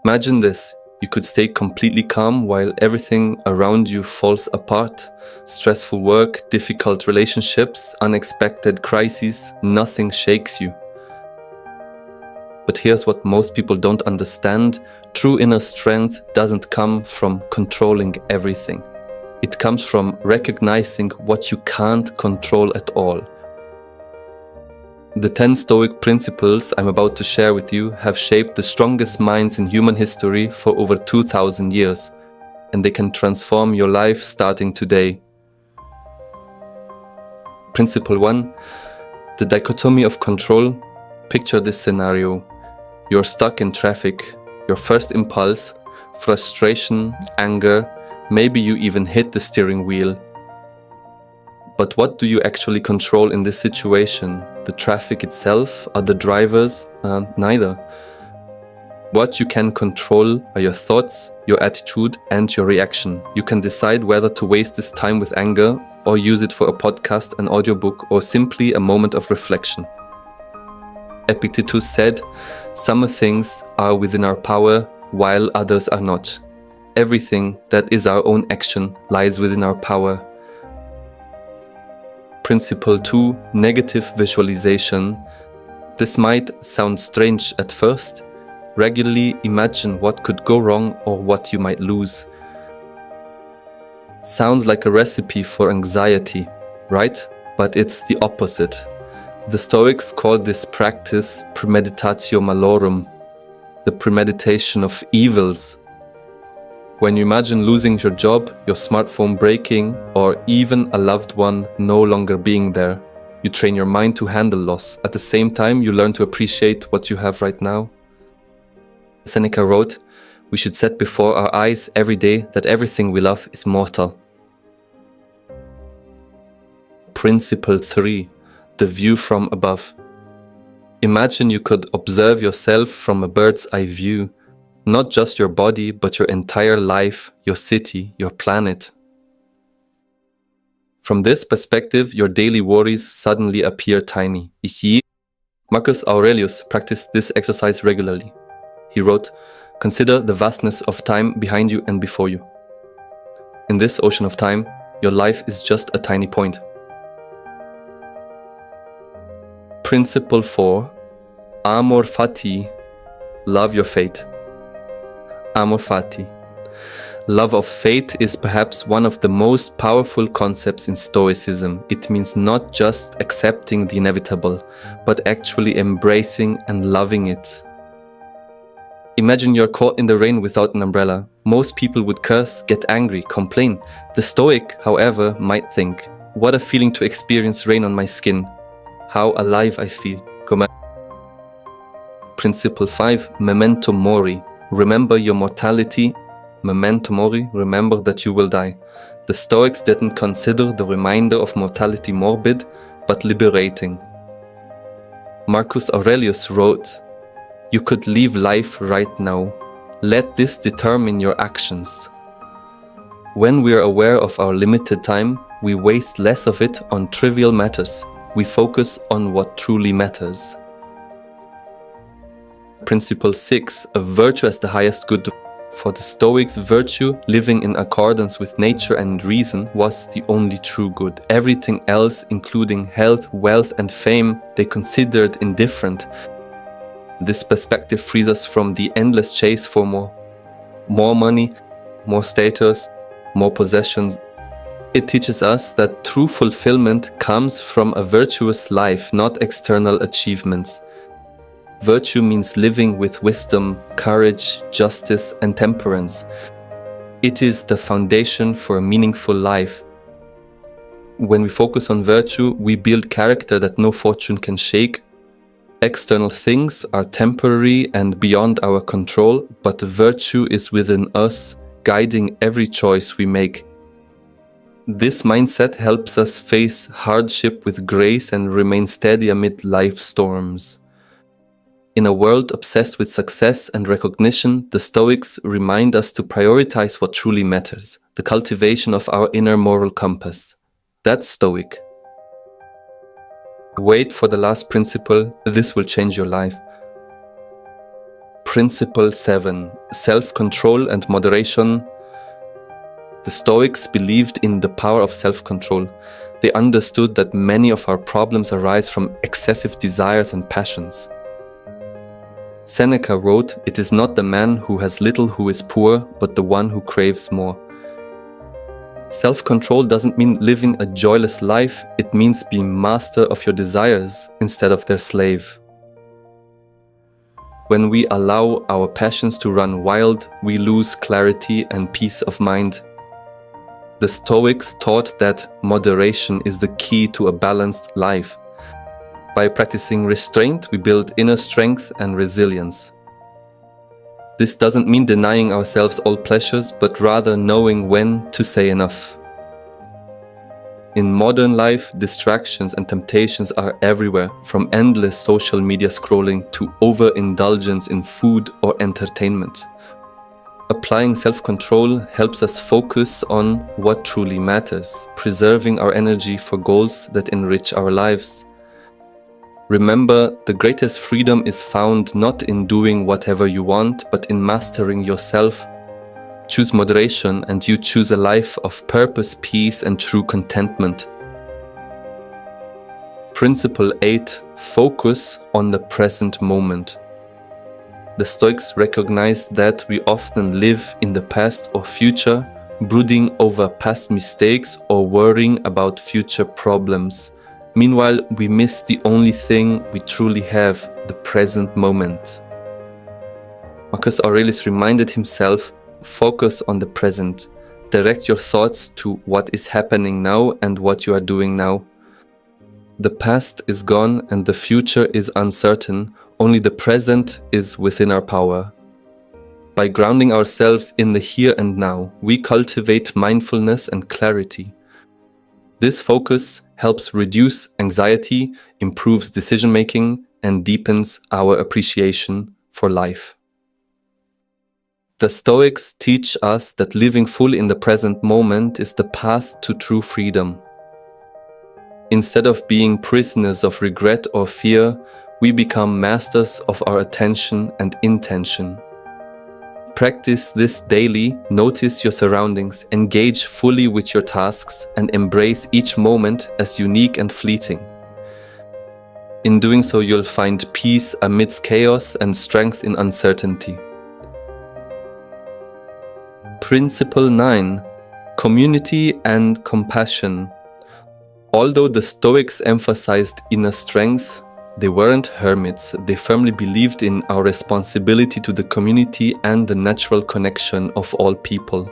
Imagine this. You could stay completely calm while everything around you falls apart. Stressful work, difficult relationships, unexpected crises, nothing shakes you. But here's what most people don't understand. True inner strength doesn't come from controlling everything. It comes from recognizing what you can't control at all. The 10 Stoic principles I'm about to share with you have shaped the strongest minds in human history for over 2,000 years, and they can transform your life starting today. Principle 1. The dichotomy of control. Picture this scenario. You're stuck in traffic. Your first impulse, frustration, anger, maybe you even hit the steering wheel. But what do you actually control in this situation? The traffic itself? Are the drivers? Neither. What you can control are your thoughts, your attitude, and your reaction. You can decide whether to waste this time with anger or use it for a podcast, an audiobook, or simply a moment of reflection. Epictetus said, "Some things are within our power, while others are not. Everything that is our own action lies within our power." Principle 2. Negative visualization. This might sound strange at first. Regularly imagine what could go wrong or what you might lose. Sounds like a recipe for anxiety, right? But it's the opposite. The Stoics call this practice premeditatio malorum, the premeditation of evils. When you imagine losing your job, your smartphone breaking, or even a loved one no longer being there, you train your mind to handle loss. At the same time, you learn to appreciate what you have right now. Seneca wrote, "We should set before our eyes every day that everything we love is mortal." Principle 3. The view from above. Imagine you could observe yourself from a bird's eye view. Not just your body, but your entire life, your city, your planet. From this perspective, your daily worries suddenly appear tiny. Marcus Aurelius practiced this exercise regularly. He wrote, "Consider the vastness of time behind you and before you. In this ocean of time, your life is just a tiny point." Principle 4. Amor fati. Love your fate. Amor fati. Love of fate is perhaps one of the most powerful concepts in Stoicism. It means not just accepting the inevitable, but actually embracing and loving it. Imagine you're caught in the rain without an umbrella. Most people would curse, get angry, complain. The Stoic, however, might think, "What a feeling to experience rain on my skin. How alive I feel." Principle 5. Memento mori. Remember your mortality. Memento mori, remember that you will die. The Stoics didn't consider the reminder of mortality morbid, but liberating. Marcus Aurelius wrote, "You could leave life right now. Let this determine your actions." When we are aware of our limited time, we waste less of it on trivial matters. We focus on what truly matters. Principle 6. A virtue as the highest good. For the Stoics, virtue, living in accordance with nature and reason, was the only true good. Everything else, including health, wealth, and fame, they considered indifferent. This perspective frees us from the endless chase for more money, more status, more possessions. It teaches us that true fulfillment comes from a virtuous life, not external achievements. Virtue means living with wisdom, courage, justice, and temperance. It is the foundation for a meaningful life. When we focus on virtue, we build character that no fortune can shake. External things are temporary and beyond our control, but virtue is within us, guiding every choice we make. This mindset helps us face hardship with grace and remain steady amid life's storms. In a world obsessed with success and recognition, the Stoics remind us to prioritize what truly matters, the cultivation of our inner moral compass. That's Stoic. Wait for the last principle, this will change your life. Principle 7. Self-control and moderation. The Stoics believed in the power of self-control. They understood that many of our problems arise from excessive desires and passions. Seneca wrote, "It is not the man who has little who is poor, but the one who craves more." Self-control doesn't mean living a joyless life, it means being master of your desires instead of their slave. When we allow our passions to run wild, we lose clarity and peace of mind. The Stoics taught that moderation is the key to a balanced life. By practicing restraint, we build inner strength and resilience. This doesn't mean denying ourselves all pleasures, but rather knowing when to say enough. In modern life, distractions and temptations are everywhere, from endless social media scrolling to overindulgence in food or entertainment. Applying self-control helps us focus on what truly matters, preserving our energy for goals that enrich our lives. Remember, the greatest freedom is found not in doing whatever you want, but in mastering yourself. Choose moderation and you choose a life of purpose, peace, and true contentment. Principle 8. Focus on the present moment. The Stoics recognized that we often live in the past or future, brooding over past mistakes or worrying about future problems. Meanwhile, we miss the only thing we truly have, the present moment. Marcus Aurelius reminded himself, focus on the present. Direct your thoughts to what is happening now and what you are doing now. The past is gone and the future is uncertain. Only the present is within our power. By grounding ourselves in the here and now, we cultivate mindfulness and clarity. This focus helps reduce anxiety, improves decision-making, and deepens our appreciation for life. The Stoics teach us that living fully in the present moment is the path to true freedom. Instead of being prisoners of regret or fear, we become masters of our attention and intention. Practice this daily, notice your surroundings, engage fully with your tasks, and embrace each moment as unique and fleeting. In doing so, you'll find peace amidst chaos and strength in uncertainty. Principle 9. Community and compassion. Although the Stoics emphasized inner strength, they weren't hermits. They firmly believed in our responsibility to the community and the natural connection of all people.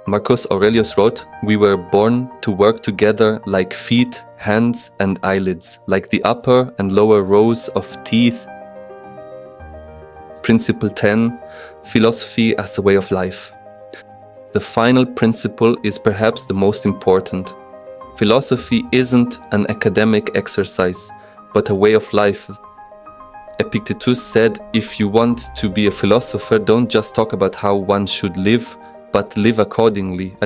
Marcus Aurelius wrote, "We were born to work together like feet, hands, and eyelids, like the upper and lower rows of teeth." Principle 10. Philosophy as a way of life. The final principle is perhaps the most important. Philosophy isn't an academic exercise, but a way of life. Epictetus said, "If you want to be a philosopher, don't just talk about how one should live, but live accordingly."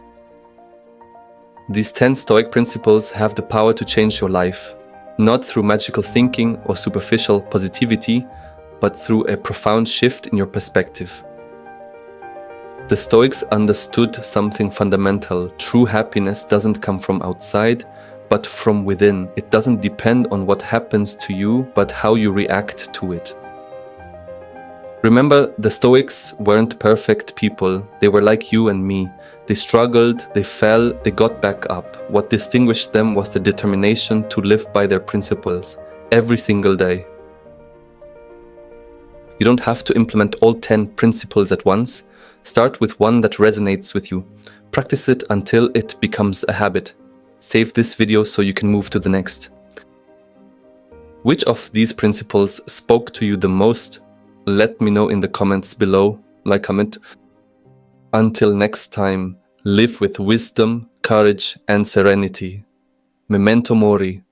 These 10 Stoic principles have the power to change your life, not through magical thinking or superficial positivity, but through a profound shift in your perspective. The Stoics understood something fundamental. True happiness doesn't come from outside, but from within. It doesn't depend on what happens to you, but how you react to it. Remember, the Stoics weren't perfect people. They were like you and me. They struggled, they fell, they got back up. What distinguished them was the determination to live by their principles every single day. You don't have to implement all 10 principles at once. Start with one that resonates with you. Practice it until it becomes a habit. Save this video so you can move to the next. Which of these principles spoke to you the most? Let me know in the comments below. Like, comment. Until next time, live with wisdom, courage, and serenity. Memento mori.